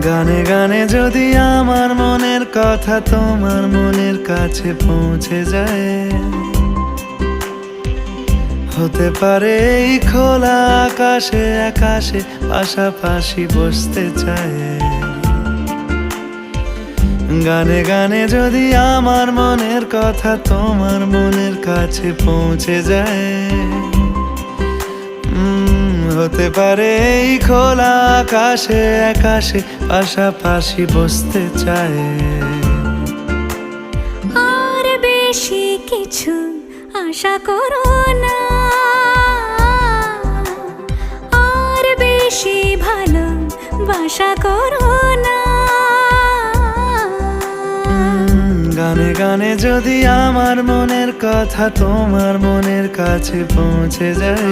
গানে গানে যদি আমার মনের কথা তোমার মনের কাছে পৌঁছে যায়, হতে পারে এই খোলা আকাশে আকাশে পাশাপাশি বসতে চায়। গানে গানে যদি আমার মনের কথা তোমার মনের কাছে পৌঁছে যায়, হতে পারে এই খোলা আকাশে আকাশে পাশাপাশি বসতে চায়। আর বেশি কিছু আশা করো না, আর বেশি ভালোবাসা করো না। গানে গানে যদি আমার মনের কথা তোমার মনের কাছে পৌঁছে যায়,